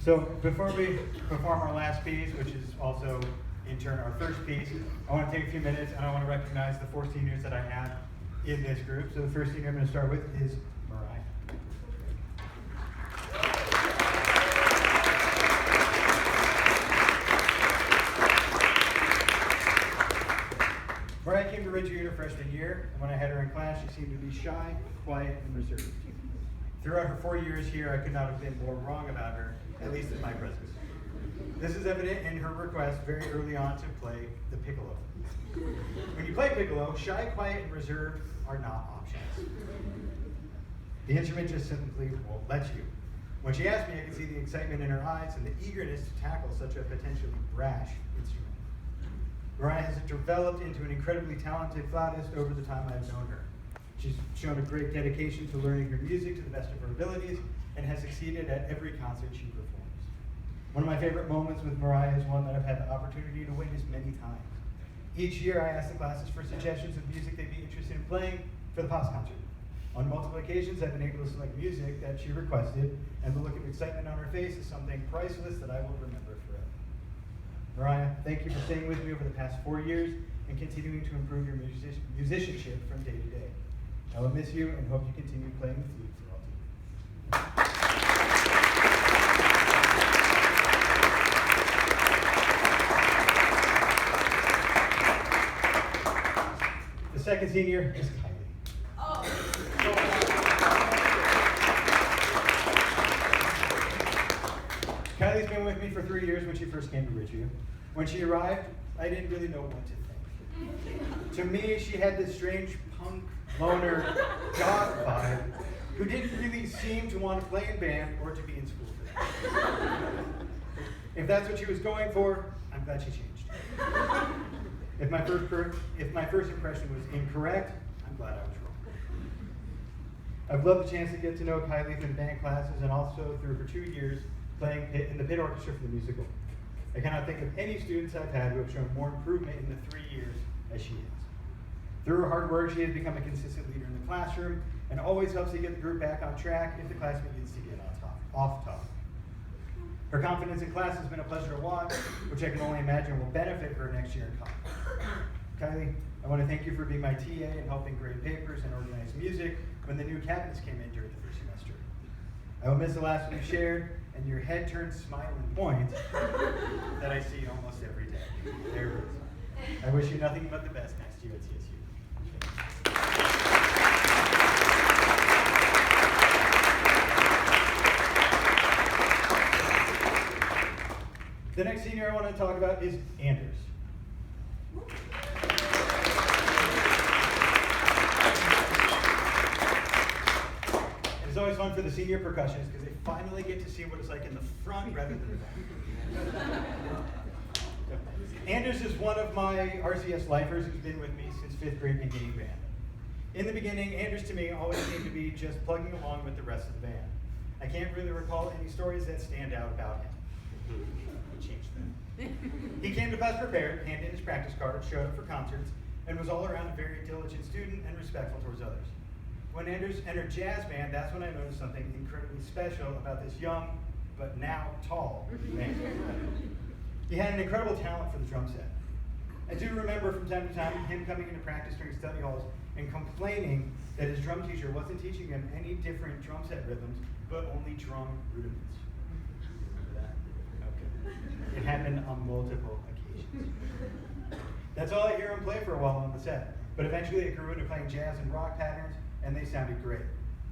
So before we perform our last piece, which is also in turn our first piece, I want to take a few minutes and I want to recognize the 4 seniors that I have in this group. So the first senior I'm going to start with is Mariah. Mariah came to Ridgeview her freshman year, and when I had her in class, she seemed to be shy, quiet, and reserved. Throughout her 4 years here, I could not have been more wrong about her, at least in my presence. This is evident in her request very early on to play the piccolo. When you play piccolo, shy, quiet, and reserved are not options. The instrument just simply won't let you. When she asked me, I could see the excitement in her eyes and the eagerness to tackle such a potentially brash instrument. Mariah has developed into an incredibly talented flautist over the time I've known her. She's shown a great dedication to learning her music to the best of her abilities and has succeeded at every concert she performs. One of my favorite moments with Mariah is one that I've had the opportunity to witness many times. Each year I ask the classes for suggestions of music they'd be interested in playing for the Pops concert. On multiple occasions I've been able to select music that she requested, and the look of excitement on her face is something priceless that I will remember forever. Mariah, thank you for staying with me over the past 4 years and continuing to improve your musicianship from day to day. I will miss you and hope you continue playing the flute for all time. The second senior is Kylie. Oh. Kylie's been with me for 3 years when she first came to Ridgeview. When she arrived, I didn't really know what to think. To me, she had this strange punk, loner, goth vibe who didn't really seem to want to play in band or to be in school for that. If that's what she was going for, I'm glad she changed. If my first impression was incorrect, I'm glad I was wrong. I've loved the chance to get to know Kylie through the band classes and also through her 2 years playing in the pit orchestra for the musical. I cannot think of any students I've had who have shown more improvement in the 3 years as she has. Through her hard work, she has become a consistent leader in the classroom and always helps to get the group back on track if the class begins to get off topic. Her confidence in class has been a pleasure to watch, which I can only imagine will benefit her next year in college. Kylie, I want to thank you for being my TA and helping grade papers and organize music when the new cabinets came in during the first semester. I will miss the last one you shared and your head-turned smiling point that I see almost every day. There it is. I wish you nothing but the best next year at TSU. The next senior I want to talk about is Anders. It's always fun for the senior percussionists because they finally get to see what it's like in the front rather than the back. Anders is one of my RCS lifers who's been with me since 5th grade beginning band. In the beginning, Anders to me always seemed to be just plugging along with the rest of the band. I can't really recall any stories that stand out about him. He changed them. He came to class prepared, handed in his practice card, showed up for concerts, and was all around a very diligent student and respectful towards others. When Anders entered jazz band, that's when I noticed something incredibly special about this young, but now tall man. He had an incredible talent for the drum set. I do remember from time to time him coming into practice during study halls and complaining that his drum teacher wasn't teaching him any different drum set rhythms, but only drum rudiments. Remember that? Okay. It happened on multiple occasions. That's all I hear him play for a while on the set, but eventually it grew into playing jazz and rock patterns, and they sounded great.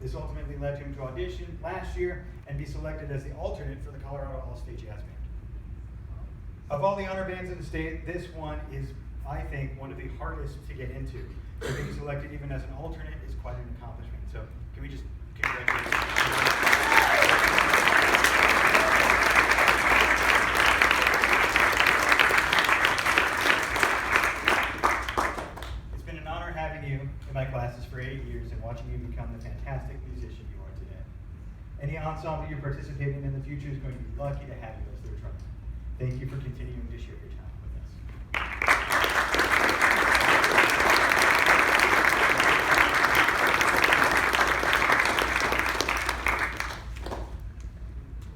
This ultimately led him to audition last year and be selected as the alternate for the Colorado All-State Jazz Band. Of all the honor bands in the state, this one is, I think, one of the hardest to get into. So being selected even as an alternate is quite an accomplishment. So can we just congratulate It's been my classes for 8 years and watching you become the fantastic musician you are today. Any ensemble you participate in the future is going to be lucky to have you as their drummer. Thank you for continuing to share your talent with us.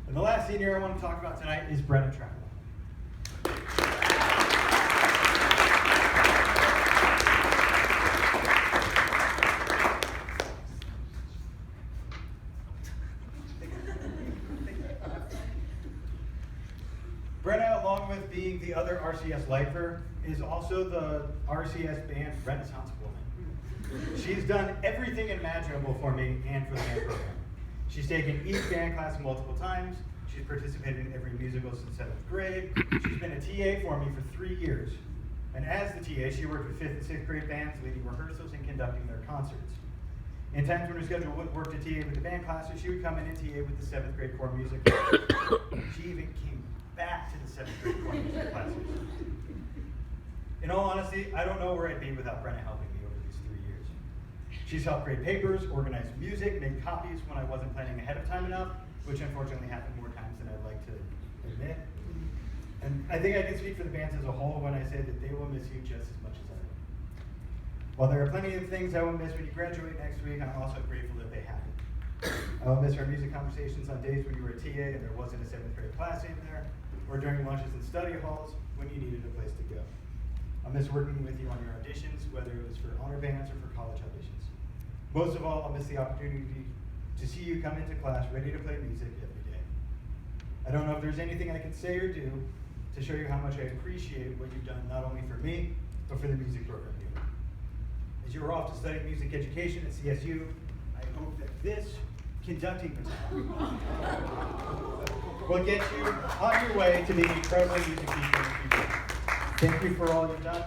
And the last senior I want to talk about tonight is Brenna Travel. Brenna, along with being the other RCS lifer, is also the RCS band Renaissance Woman. She's done everything imaginable for me and for the band program. She's taken each band class multiple times. She's participated in every musical since 7th grade. She's been a TA for me for 3 years. And as the TA, she worked with 5th and 6th grade bands, leading rehearsals and conducting their concerts. In times when her schedule wouldn't work to TA with the band classes, she would come in and TA with the 7th grade core music. She even came back to the 7th grade core music classes. In all honesty, I don't know where I'd be without Brenna helping me over these 3 years. She's helped grade papers, organize music, make copies when I wasn't planning ahead of time enough, which unfortunately happened more times than I'd like to admit. And I think I can speak for the bands as a whole when I say that they will miss you just as much as I will. While there are plenty of things I will miss when you graduate next week, I'm also grateful that they happen. I will miss our music conversations on days when you were a TA and there wasn't a 7th grade class in there, or during lunches in study halls when you needed a place to go. I'll miss working with you on your auditions, whether it was for honor bands or for college auditions. Most of all, I'll miss the opportunity to see you come into class ready to play music every day. I don't know if there's anything I can say or do to show you how much I appreciate what you've done not only for me, but for the music program here. As you are off to study music education at CSU, I hope that this conducting baton will get you on your way to being incredibly music teacher in the future. Thank you for all you've done.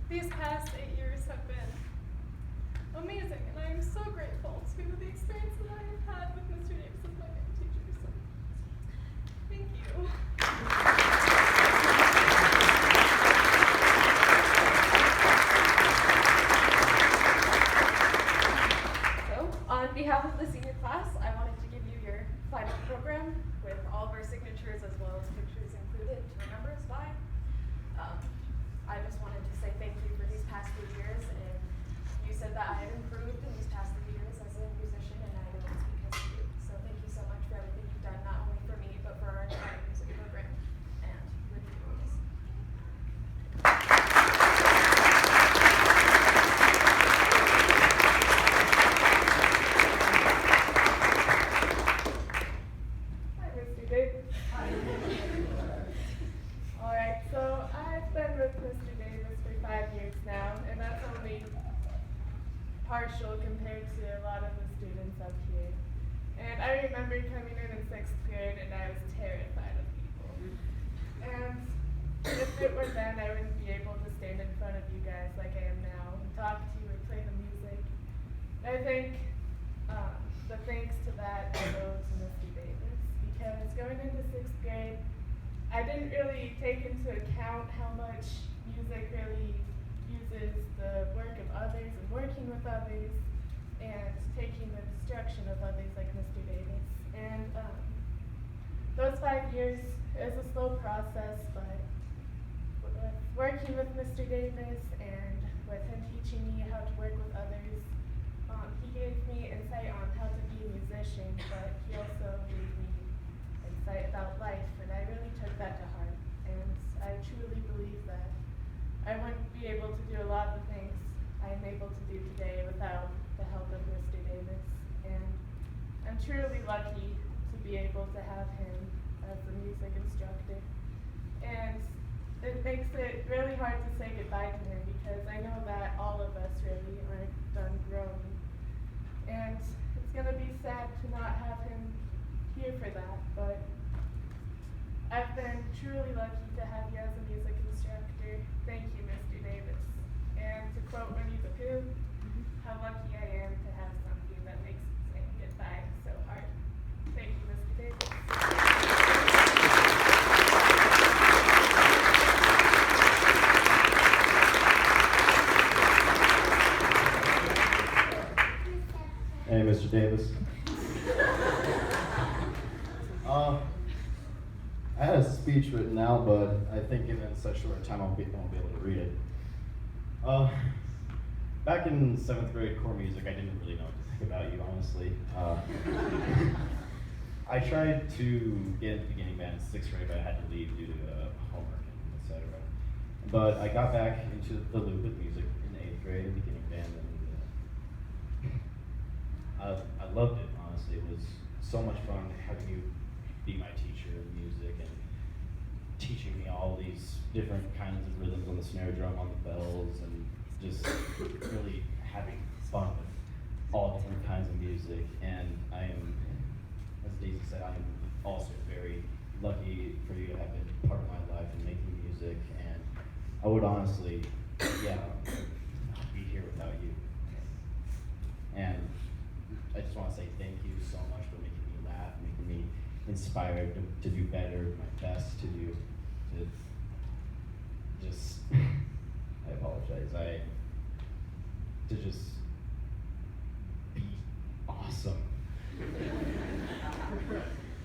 These past 8 years have been amazing, and I am so grateful to the experience that I have had with Mr. Davis as my band teacher. So, thank you. So, on behalf of the senior class, I wanted to give you your final program with all of our signatures as well as pictures included to remember us by. I just wanted to say thank you for these past 3 years, and you said that I had improved in these past 3 years as a musician, and I know it's because of you. So thank you so much for everything you've done, not only for me, but for our entire music program, and with you always. Hi, Mr. Davis. Hi. All right, so I've been with Mr. Davis for 5 years now, and that's only partial compared to a lot of the students up here. And I remember coming in 6th grade, and I was terrified of people. And if it were then, I wouldn't be able to stand in front of you guys like I am now and talk to you and play the music. I think the thanks to that goes to Mr. Davis, because going into 6th grade, I didn't really take into account how much music really uses the work of others and working with others and taking the instruction of others like Mr. Davis. And those 5 years is a slow process, but with working with Mr. Davis and with him teaching me how to work with others, he gave me insight on how to be a musician, but he also gave me insight about life, and I really took that to heart. And I truly believe that I wouldn't be able to do a lot of the things I am able to do today without the help of Mr. Davis. And I'm truly lucky to be able to have him as the music instructor. And it makes it really hard to say goodbye to him, because I know that all of us really aren't done growing. And it's going to be sad to not have truly lucky to have you as a music instructor. Thank you, Mr. Davis. And to quote Winnie the Pooh, how lucky I am to have something that makes saying goodbye so hard. Thank you, Mr. Davis. Hey, Mr. Davis. I had a speech written out, but I think given such short time, I won't be able to read it. Back in 7th grade core music, I didn't really know what to think about you, honestly. I tried to get into beginning band in 6th grade, but I had to leave due to homework and etc. But I got back into the loop with music in 8th grade and beginning band, and I loved it, honestly. It was so much fun having you be my teacher of music and teaching me all these different kinds of rhythms on the snare drum, on the bells, and just really having fun with all different kinds of music. And I am, as Daisy said, I am also very lucky for you to have been part of my life in making music, and I would honestly, not be here without you. And I just want to say thank you so much for making me laugh, making me inspired to do better, my best to do, I apologize, to just